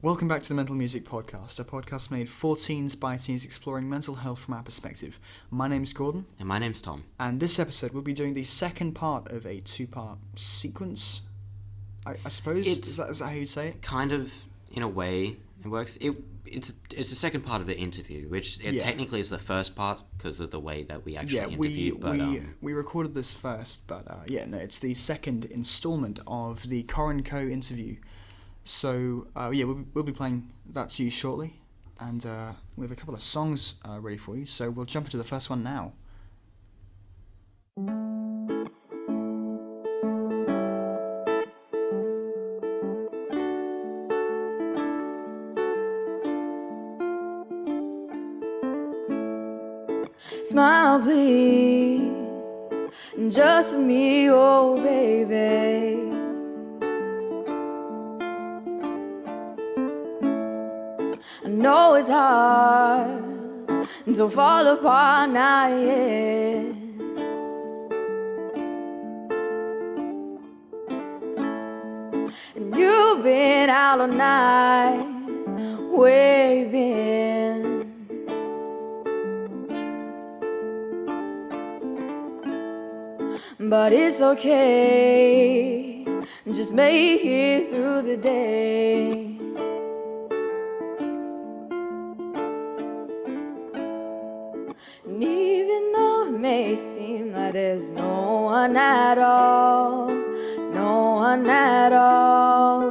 Welcome back to the Mental Music Podcast, a podcast made for teens by teens exploring mental health from our perspective. My name's Gordon. And my name's Tom. And this episode we'll be doing the second part of a two-part sequence, I suppose. Is that how you'd say it? Kind of, in a way, it works. It's the second part of the interview, which technically is the first part because of the way that we actually interviewed. We recorded this first, but it's the second instalment of the Corin Co interview. So, we'll be playing that to you shortly, and we have a couple of songs ready for you, so we'll jump into the first one now. Smile, please, just for me, oh baby. I know it's hard to fall apart now, yeah. And you've been out all night, waving. But it's okay, just make it through the day. And even though it may seem like there's no one at all, no one at all,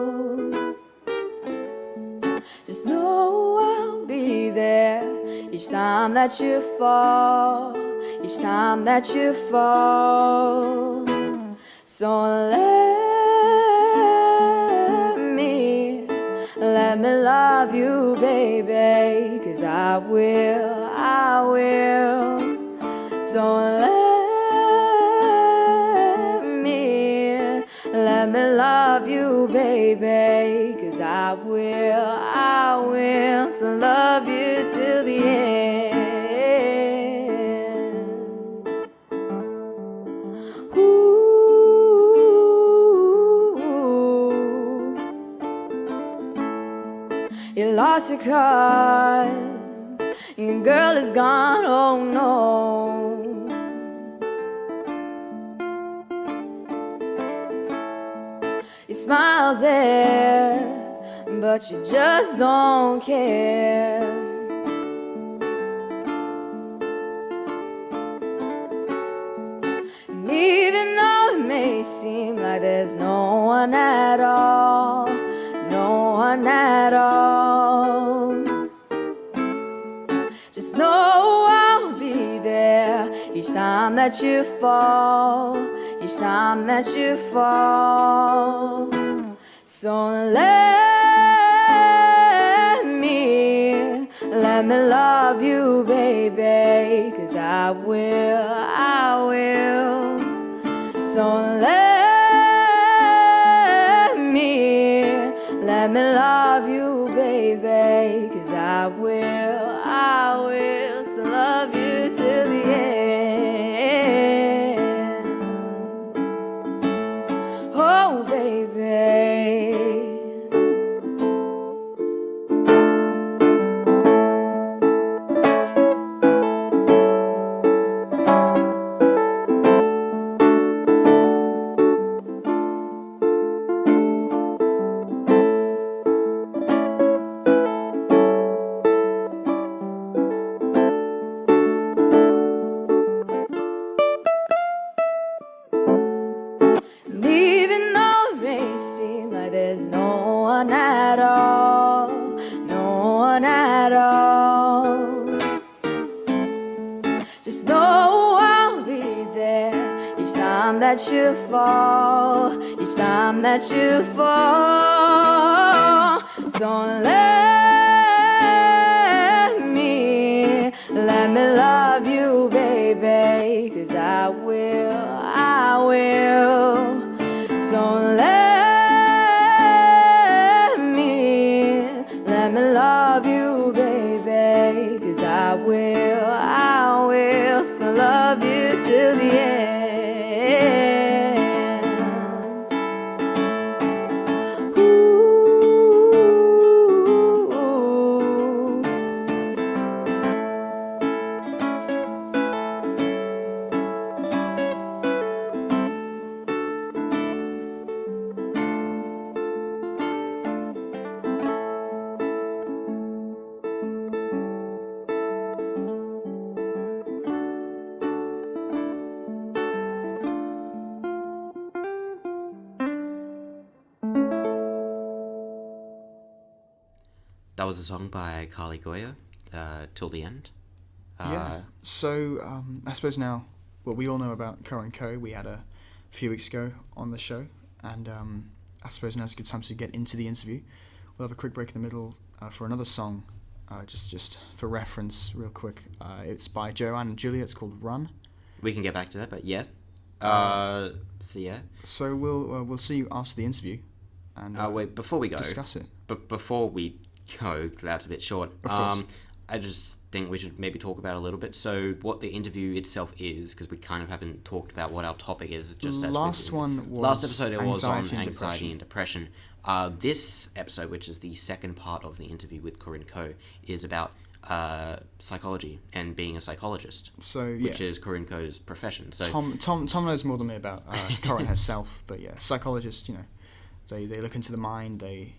just know I'll be there each time that you fall, each time that you fall. So let me love you, baby, 'cause I will. So let me love you, baby, 'cause I will. So love you till the end. You lost your cards, your girl is gone, oh no. Your smile's there, but you just don't care. And even though it may seem like there's no one at all, no one at all, just know I'll be there each time that you fall, each time that you fall. So let me love you, baby, 'cause I will. So let me love you, baby, 'cause I will. So love you till the end. Oh, baby. Just know I'll be there each time that you fall, each time that you fall. So let me love you, baby, 'cause I will. So let me love you, baby, 'cause I will. So love you till the end. Ooh. That was a song by Carly Goya, Till the End. Yeah. So I suppose now, well, we all know about Co and Co. We had a few weeks ago on the show, and I suppose now's a good time to get into the interview. We'll have a quick break in the middle for another song, just for reference, real quick. It's by Joanne and Julia. It's called Run. We can get back to that, but yeah. So yeah. So we'll see you after the interview. And wait, before we go, discuss it. But before we go, that's a bit short. Of course. I just think we should maybe talk about it a little bit. So what the interview itself is, because we kind of haven't talked about what our topic is. Just last episode it was on anxiety and depression. This episode, which is the second part of the interview with Corinne Co, is about psychology and being a psychologist. So yeah. Which is Corinne Co's profession. So Tom knows more than me about Corinne herself, but yeah, psychologists, they look into the mind. They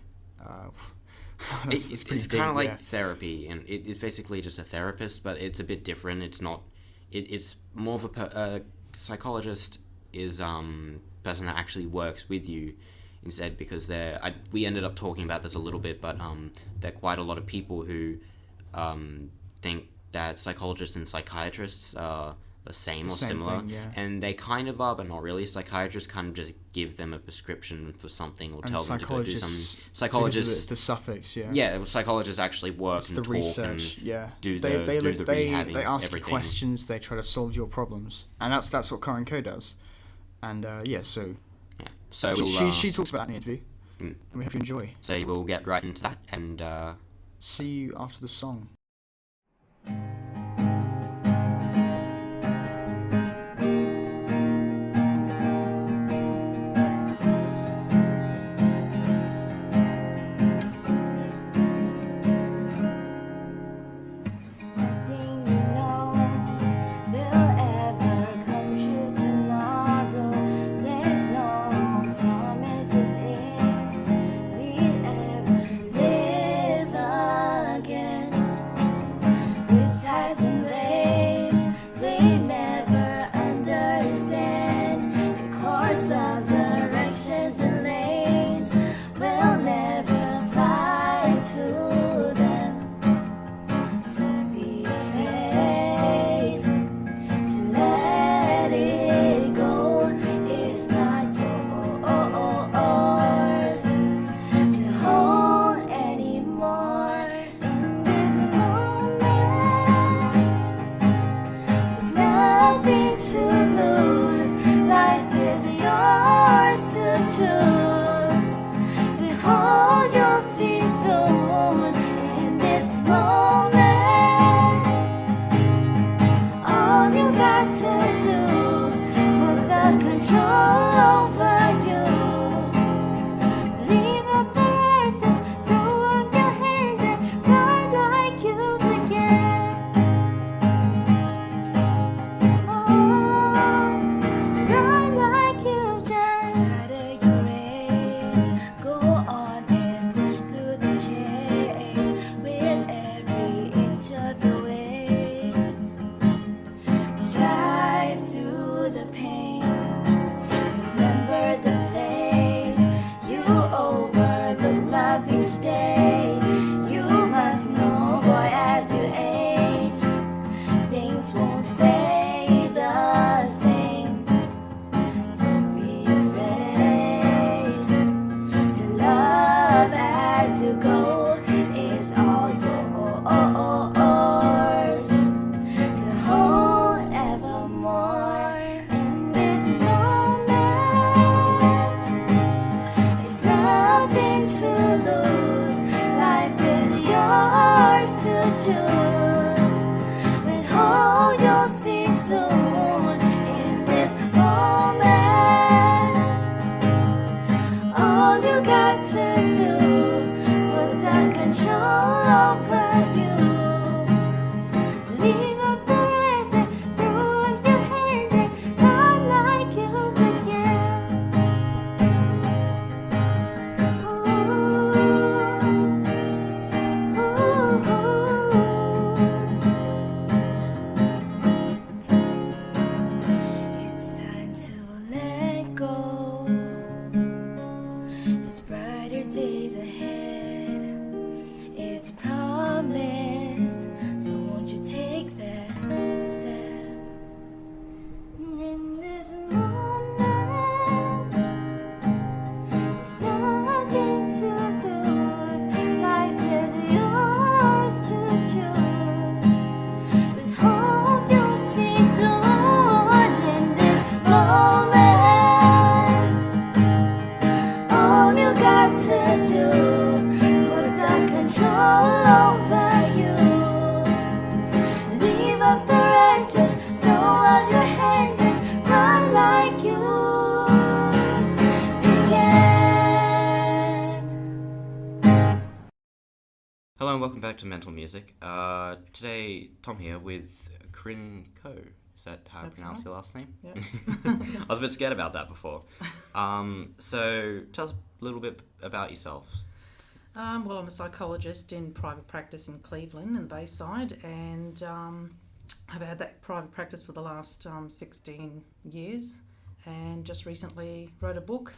it's kind of like therapy, and it's basically just a therapist, but it's a bit different. It's not. It's more of a psychologist is person that actually works with you instead, because we ended up talking about this a little bit, but there are quite a lot of people who think that psychologists and psychiatrists are the same or similar, thing, yeah. And they kind of are, but not really. Psychiatrists kind of just give them a prescription for something or tell them to go do something. Psychologists, the suffix, yeah. Yeah, psychologists actually work it's and the talk research, and yeah. do the rehabbing. They ask everything. you questions. They try to solve your problems, and that's what Corinne Co does. And so she talks about that in the interview, and we hope you enjoy. So we'll get right into that, and see you after the song. best. So won't you take that step? In this moment, there's nothing to lose. Life is yours to choose. With hope you'll see soon. In this moment, all you got to do, put that control over you. Leave up the rest, just throw up your hands and run like you can. Hello and welcome back to Mental Music. Today, Tom here with Corinne Ko. Is that how I That's pronounce right. your last name? Yep. I was a bit scared about that before. So tell us a little bit about yourself. Well, I'm a psychologist in private practice in Cleveland in the Bayside, and I've had that private practice for the last 16 years, and just recently wrote a book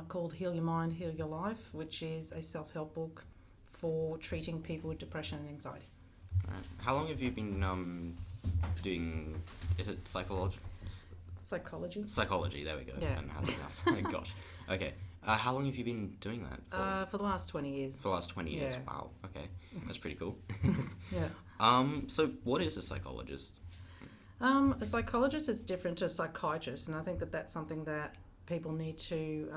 called Heal Your Mind, Heal Your Life, which is a self-help book for treating people with depression and anxiety. Right. How long have you been doing? Is it psychology? Psychology. There we go. Yeah. And how do you pronounce it? Gosh. Okay. How long have you been doing that for? For the last 20 years. For the last 20 years. Yeah. Wow. Okay. That's pretty cool. Yeah. So what is a psychologist? A psychologist is different to a psychiatrist, and I think that that's something that people need to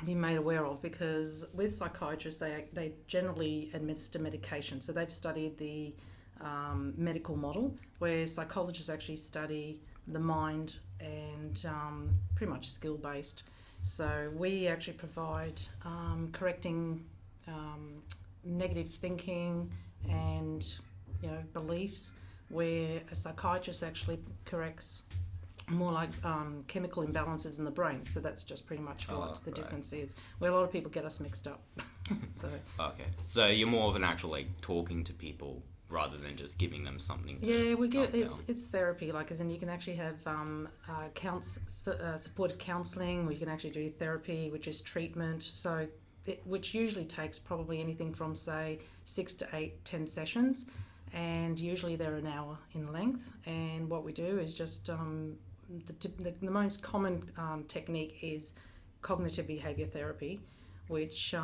be made aware of, because with psychiatrists they generally administer medication, so they've studied the medical model, where psychologists actually study the mind and pretty much skill based. So we actually provide correcting negative thinking and beliefs, where a psychiatrist actually corrects more like chemical imbalances in the brain. So that's just pretty much what the difference is, where a lot of people get us mixed up. So Okay. So you're more of an actual talking to people rather than just giving them something. yeah, we give calm down. it's therapy, as in you can actually have supportive counselling, or you can actually do therapy, which is treatment. So which usually takes probably anything from say 6 to 8, 10 sessions, and usually they're an hour in length. And what we do is just the most common technique is cognitive behaviour therapy, which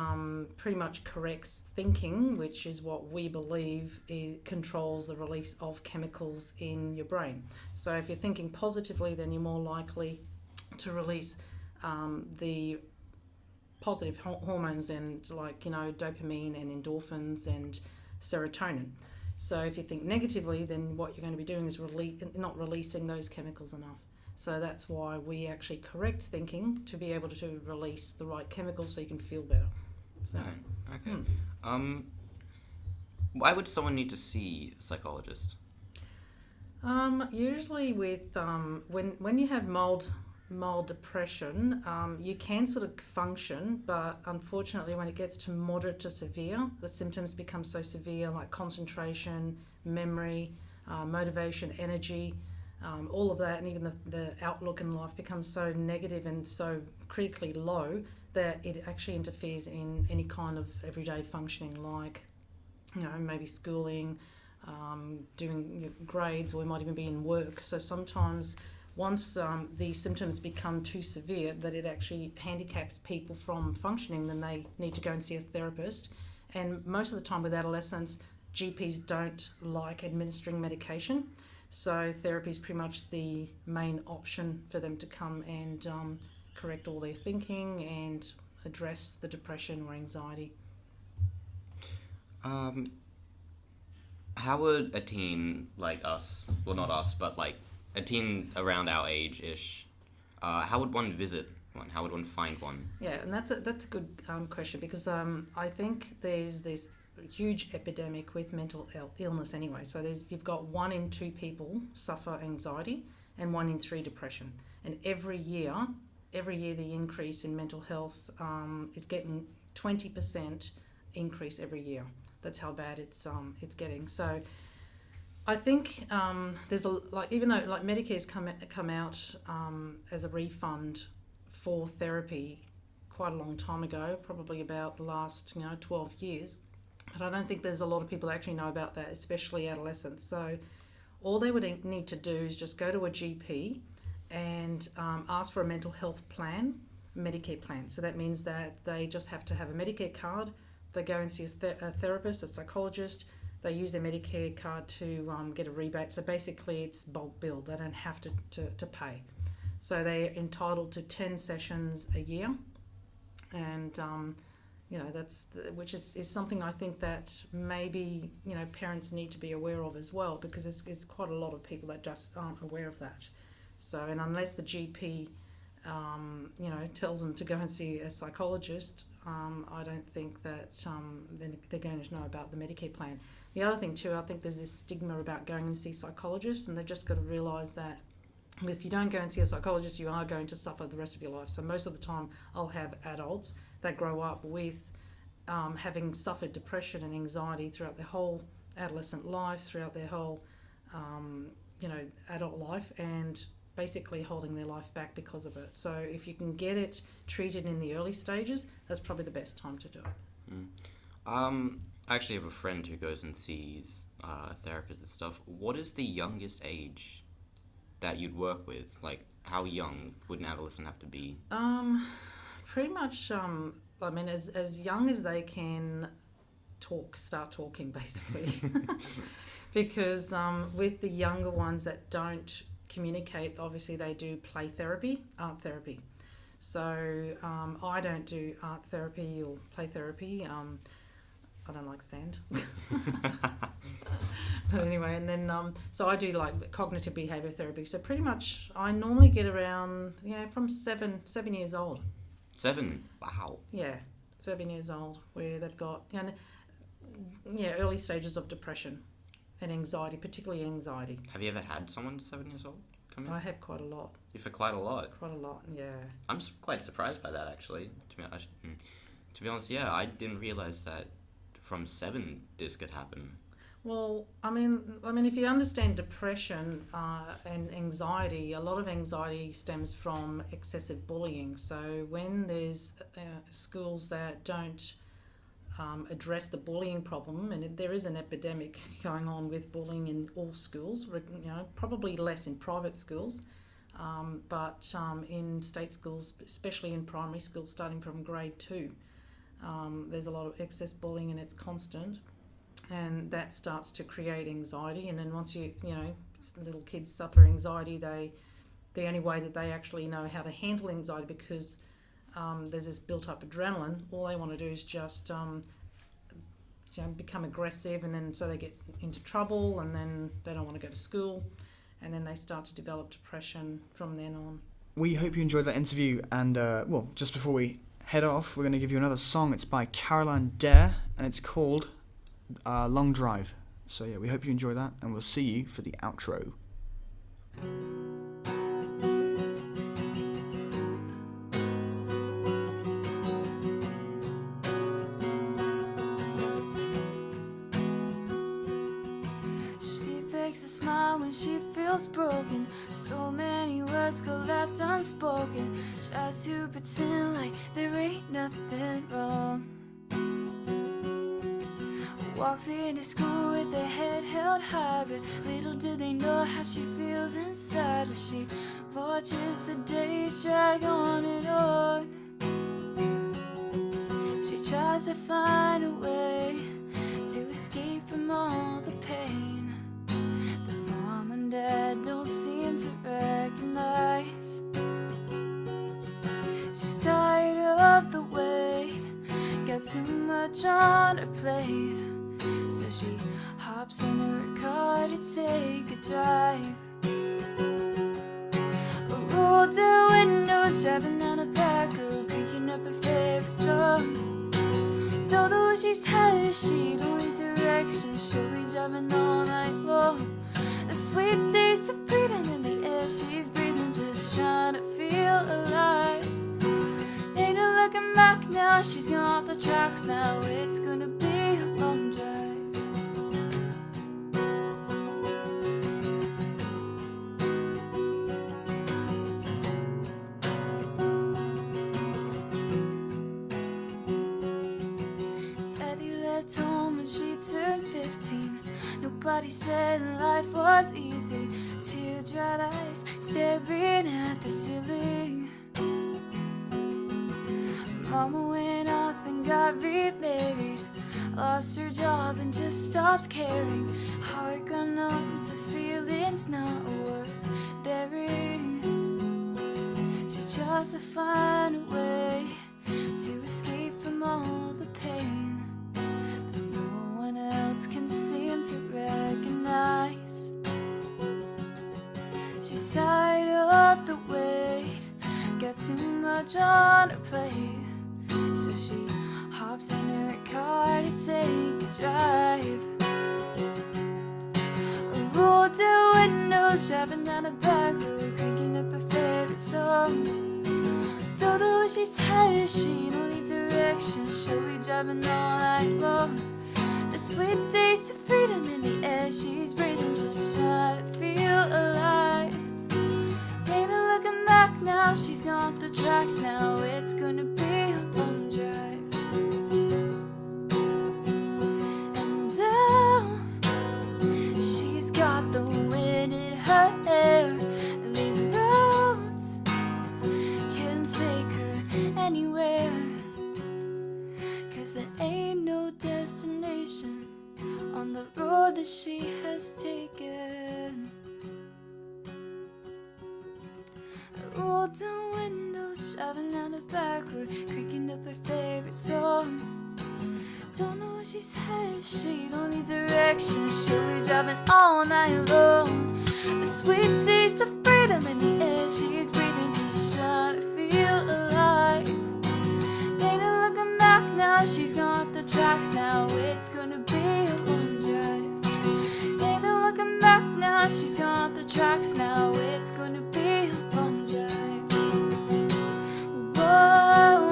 pretty much corrects thinking, which is what we believe controls the release of chemicals in your brain. So if you're thinking positively, then you're more likely to release the positive hormones, and dopamine and endorphins and serotonin. So if you think negatively, then what you're going to be doing is not releasing those chemicals enough. So that's why we actually correct thinking, to be able to release the right chemicals so you can feel better. So, Right. Okay. Why would someone need to see a psychologist? Usually with when you have mild depression, you can sort of function, but unfortunately when it gets to moderate to severe, the symptoms become so severe, like concentration, memory, motivation, energy, all of that, and even the outlook in life becomes so negative and so critically low that it actually interferes in any kind of everyday functioning, like maybe schooling, doing grades, or it might even be in work. So sometimes once these symptoms become too severe that it actually handicaps people from functioning, then they need to go and see a therapist. And most of the time with adolescents, GPs don't like administering medication, so therapy is pretty much the main option for them to come and correct all their thinking and address the depression or anxiety. How would a teen like us, well not us, but like a teen around our age-ish, how would one visit one? How would one find one? Yeah, and that's a good question, because I think there's this huge epidemic with mental illness anyway. So you've got 1 in 2 people suffer anxiety and 1 in 3 depression. And every year the increase in mental health is getting 20% increase every year. That's how bad it's getting. So I think there's even though Medicare's come out as a refund for therapy quite a long time ago, probably about the last 12 years. And I don't think there's a lot of people that actually know about that, especially adolescents. So all they would need to do is just go to a GP and ask for a mental health plan, Medicare plan. So that means that they just have to have a Medicare card. They go and see a therapist, a psychologist. They use their Medicare card to get a rebate. So basically it's bulk bill. They don't have to pay. So they're entitled to 10 sessions a year. And, which is something I think that maybe, parents need to be aware of as well, because there's quite a lot of people that just aren't aware of that. So, and unless the GP, tells them to go and see a psychologist, I don't think that they're going to know about the Medicare plan. The other thing too, I think there's this stigma about going and see psychologists, and they've just got to realise that if you don't go and see a psychologist, you are going to suffer the rest of your life. So most of the time I'll have adults that grow up with having suffered depression and anxiety throughout their whole adolescent life, throughout their whole, adult life, and basically holding their life back because of it. So if you can get it treated in the early stages, that's probably the best time to do it. I actually have a friend who goes and sees therapists and stuff. What is the youngest age that you'd work with? Like, how young would an adolescent have to be? Pretty much, as young as they can start talking, basically. Because with the younger ones that don't communicate, obviously they do art therapy. So I don't do art therapy or play therapy. I don't like sand. But anyway, and then so I do like cognitive behaviour therapy. So pretty much I normally get around from 7 years old. 7? Wow. Yeah, 7 years old, where they've got early stages of depression and anxiety, particularly anxiety. Have you ever had someone 7 years old come in? I have quite a lot. You've had quite a lot. Quite a lot, yeah. I'm quite surprised by that, actually. To be honest, yeah, I didn't realise that from 7 this could happen. Well, I mean, if you understand depression and anxiety, a lot of anxiety stems from excessive bullying. So when there's schools that don't address the bullying problem, and there is an epidemic going on with bullying in all schools, probably less in private schools, but in state schools, especially in primary schools, starting from grade 2, there's a lot of excess bullying and it's constant. And that starts to create anxiety, and then once little kids suffer anxiety, the only way that they actually know how to handle anxiety, because there's this built up adrenaline, all they want to do is just become aggressive, and then so they get into trouble, and then they don't want to go to school, and then they start to develop depression from then on. We hope you enjoyed that interview, and just before we head off, we're going to give you another song. It's by Caroline Dare, and it's called Long Drive. So yeah, we hope you enjoy that, and we'll see you for the outro. She fakes a smile when she feels broken. So many words go left unspoken. Tries to pretend like there ain't nothing wrong. Walks into school with her head held high, but little do they know how she feels inside as she watches the days drag on and on. She tries to find a way to escape from all the pain that mom and dad don't seem to recognize. She's tired of the wait, got too much on her plate. So she hops in her car to take a drive. Roll down windows, driving down a back road, picking up her favorite song. Don't know where she's headed, she don't need directions. She'll be driving all night long. The sweet taste of freedom in the air she's breathing, just trying to feel alive. Ain't no looking back now, she's gone off the tracks now. It's gonna be a long drive. Daddy left home when she turned 15. Nobody said life was easy. Tear-dried eyes staring at the ceiling. Mama went off and got remarried. Lost her job and just stopped caring. Heart got numb to feelings not worth bearing. She tries to find a way to escape from all the pain that no one else can seem to recognize. She's tired of the wait, got too much on her plate. So she hops in her car to take a drive. Rolled down windows, driving down the back road, cranking up her favorite song. Don't know where she's headed, she don't need direction. She'll be driving all night long. The sweet taste of freedom in the air she's breathing, just trying to feel alive. Ain't no looking back now, she's got the tracks now. It's gonna be a long drive. And now she's got the wind in her hair. And these roads can take her anywhere, 'cause there ain't no destination on the road that she has taken. Rolled down windows, driving down the back road, cranking up her favorite song. Don't know where she's headed, she don't need direction. She'll be driving all night long. The sweet taste of freedom in the air she's breathing, just trying to feel alive. Ain't no looking back now, she's got the tracks now. It's gonna be a long drive. Ain't no looking back now, she's got the tracks now. It's gonna be a long drive. Whoa,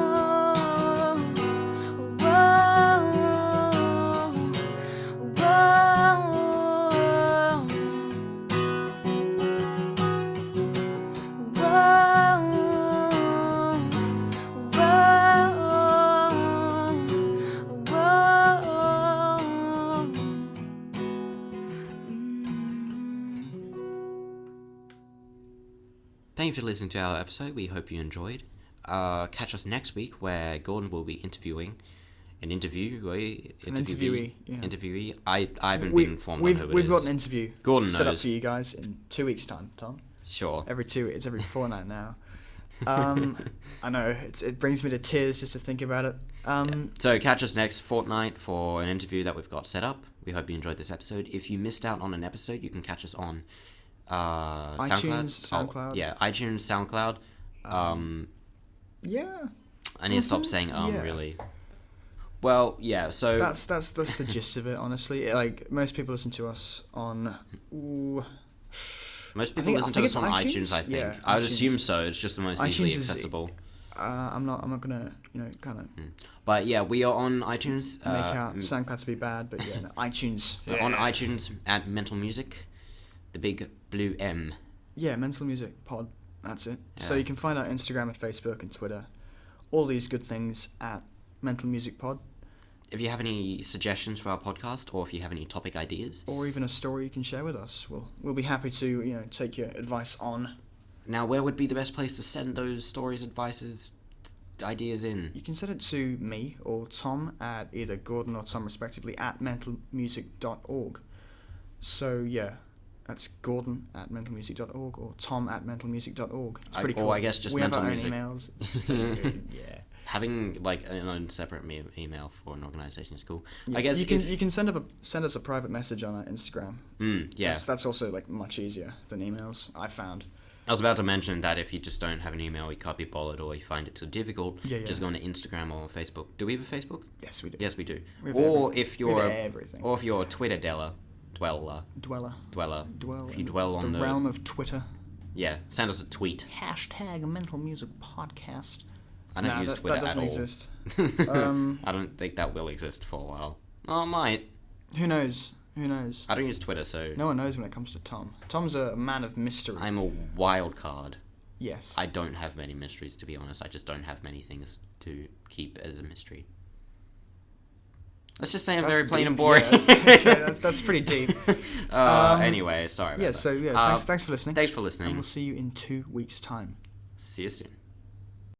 whoa, Thank you for listening to our episode. We hope you enjoyed. Catch us next week where Gordon will be interviewing an interviewee. Yeah. Interviewee. I haven't been informed on who it We've is. got an interview Gordon set up knows. for you guys in 2 weeks' time, Tom. Sure. It's every fortnight now. I know, it brings me to tears just to think about it. So catch us next fortnight for an interview that we've got set up. We hope you enjoyed this episode. If you missed out on an episode, you can catch us on iTunes, SoundCloud. iTunes, SoundCloud. Yeah. I need to stop saying Yeah. really. Well, yeah, so... That's the gist of it, honestly. Like, most people listen to us on... Most I people think listen to us it's on iTunes? iTunes, I think. Yeah, I would iTunes. assume so. It's just the most easily iTunes is- accessible. I'm not gonna, kind of But yeah, we are on iTunes. make out SoundCloud to be bad, but yeah, no, iTunes. On iTunes at Mental Music, the big blue M. Yeah, Mental Music Pod. That's it. So Yeah. you can find our Instagram and Facebook and Twitter, all these good things at Mental Music Pod, If you have any suggestions for our podcast, or if you have any topic ideas, or even a story you can share with us. We'll be happy to take your advice on. now where would be the best place to send those stories, advices, ideas in? You can send it to me or Tom at either Gordon or Tom respectively at mentalmusic.org. So yeah, that's Gordon at mentalmusic.org or Tom at mentalmusic.org. It's pretty cool. Or I guess just we Mental have our Music. own emails. It's so good. Yeah. Having like an own separate email for an organization is cool. Yeah, I guess you can send us a private message on our Instagram. Yeah. That's also like much easier than emails, I found. I was about to mention that if you just don't have an email, you can't be bothered, or you find it too difficult, Yeah. just go on to Instagram or Facebook. Do we have a Facebook? Yes, we do. Yes, we do. We have Or everything. if We you're have everything. or if you're a Twitter dweller, Dwell if you dwell on the realm of Twitter. yeah, send us a tweet. Hashtag Mental Music Podcast. I don't use Twitter that doesn't at all. exist. I don't think that will exist for a while. Oh, it might. Who knows? Who knows? I don't use Twitter, so No one knows when it comes to Tom. Tom's a man of mystery. I'm a wild card. Yes. I don't have many mysteries, to be honest. I just don't have many things to keep as a mystery. Let's just say I'm That's very plain deep, and boring. yeah, that's pretty deep. Anyway, sorry about Yeah, that. so yeah, thanks for listening. Thanks for And listening. we'll see you in 2 weeks' time. See you soon.